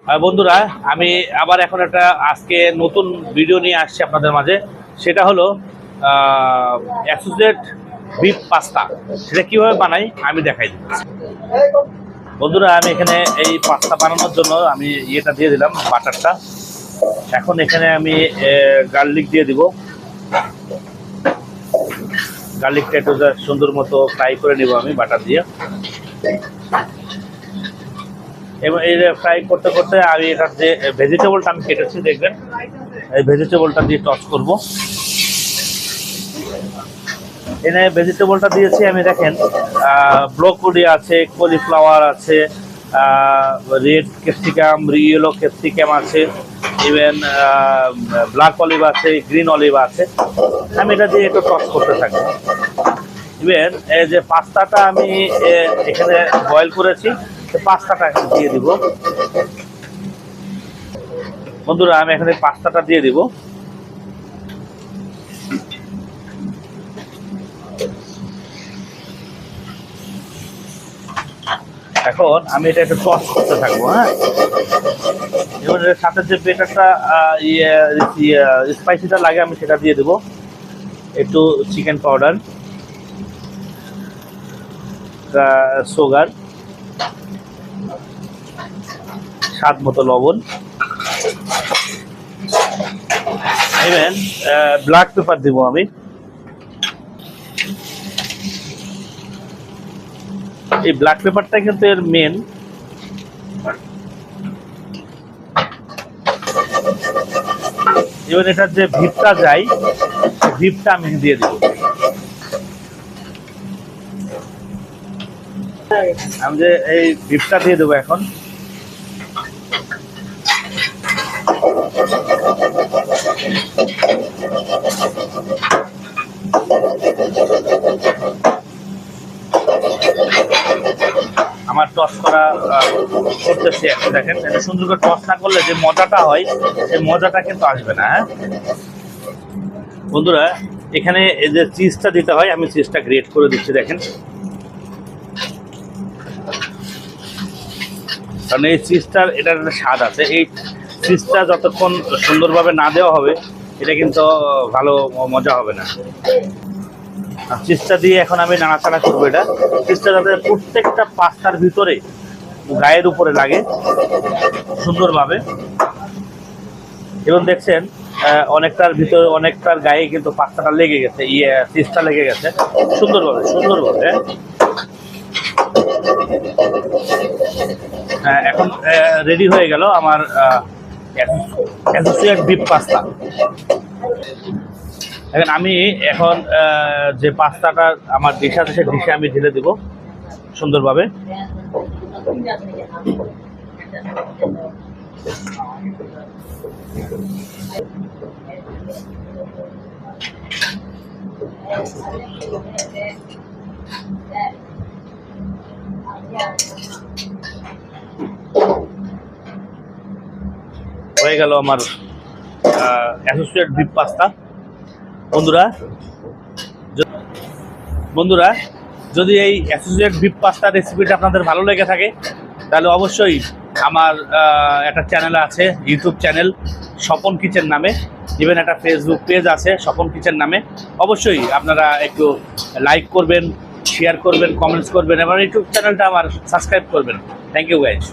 বন্ধুরা, আমি আবার এখন একটা আজকে নতুন ভিডিও নিয়ে আসছি আপনাদের মাঝে। সেটা হলো অ্যাসোসিয়েট বিফ পাস্তা। সেটা কীভাবে বানাই আমি দেখাই দিই। বন্ধুরা, আমি এখানে এই পাস্তা বানানোর জন্য আমি ইয়েটা দিয়ে দিলাম, বাটারটা। এখন এখানে আমি গার্লিক দিয়ে দিব। গার্লিকটা একটু সুন্দর মতো ফ্রাই করে নিব আমি বাটার দিয়ে। এবং এই ফ্রাই করতে করতে আমি এটার যে ভেজিটেবলটা আমি কেটেছি দেখবেন, এই ভেজিটেবলটা দিয়ে টস করব। এখানে ভেজিটেবলটা দিয়েছি আমি, দেখেন ব্রোকলি আছে, কলিফ্লাওয়ার আছে, রেড ক্যাপসিকাম, ইয়েলো ক্যাপসিকাম আছে, ইভেন ব্ল্যাক অলিভ আছে, গ্রিন অলিভ আছে। আমি এটা দিয়ে একটু টস করতে থাকি। ইভেন এই যে পাস্তাটা আমি এখানে বয়েল করেছি, পাস্তাটা দিয়ে দিব। বন্ধুরা, আমি এখানে পাস্তাটা দিয়ে দিব। এখন আমি এটা একটু টস করতে থাকবো। হ্যাঁ, এবং এর সাথে যে বেটারটা স্পাইসিটা লাগে আমি সেটা দিয়ে দেবো। একটু চিকেন পাউডার, সুগার, স্বাদ মতো লবণ, ইভেন ব্ল্যাক পেপার দিব আমি। এই ব্ল্যাক পেপারটা কিন্তু এর মেন। এবার এটার যে ভিপটা যায়, ভিপটা আমি দিয়ে দিব। আমি যে এই ভিপটা দিয়ে দেবো এখন। আমার টস করা করতেছি এখন। দেখেন, এটা সুন্দর করে টস না করলে যে মজাটা হয়, সেই মজাটা কিন্তু আসবে না। হ্যাঁ বন্ধুরা, এখানে এই যে চিজটা দিতে হয়, আমি চিজটা গ্রেট করে দিচ্ছি। দেখেন, কারণ এই চিজটার এটার একটা স্বাদ আছে। এই চিজটা যতক্ষণ সুন্দরভাবে না দেওয়া হবে, এটা কিন্তু ভালো মজা হবে না। চিজটা দিয়ে এখন আমি নাড়াচাড়া করবো। এটা চিজটা যাতে প্রত্যেকটা পাস্তার ভিতরে গায়ের উপরে লাগে সুন্দরভাবে। এবং দেখছেন অনেকটার ভিতরে, অনেকটার গায়ে কিন্তু পাস্তাটা লেগে গেছে, চিজটা লেগে গেছে সুন্দরভাবে। এখন রেডি হয়ে গেল আমার অ্যাসোসিয়েট বিফ পাস্তা। এখন আমি যে পাস্তাটা আমার ডিশ আছে, সেই ডিশে আমি ঢেলে দেবো সুন্দরভাবে। হয়ে গেল আমার অ্যাসোসিয়েট বিফ পাস্তা। বন্ধুরা, যদি এই অ্যাসোসিয়েট বিফ পাস্তা রেসিপিটা আপনাদের ভালো লেগে থাকে, তাহলে অবশ্যই আমার একটা চ্যানেল আছে, ইউটিউব চ্যানেল স্বপন কিচেন নামে। ইভেন একটা ফেসবুক পেজ আছে স্বপন কিচেন নামে। অবশ্যই আপনারা একটু লাইক করবেন, শেয়ার করবেন, কমেন্টস করবেন, এবং ইউটিউব চ্যানেলটা আমার সাবস্ক্রাইব করবেন। Thank you guys.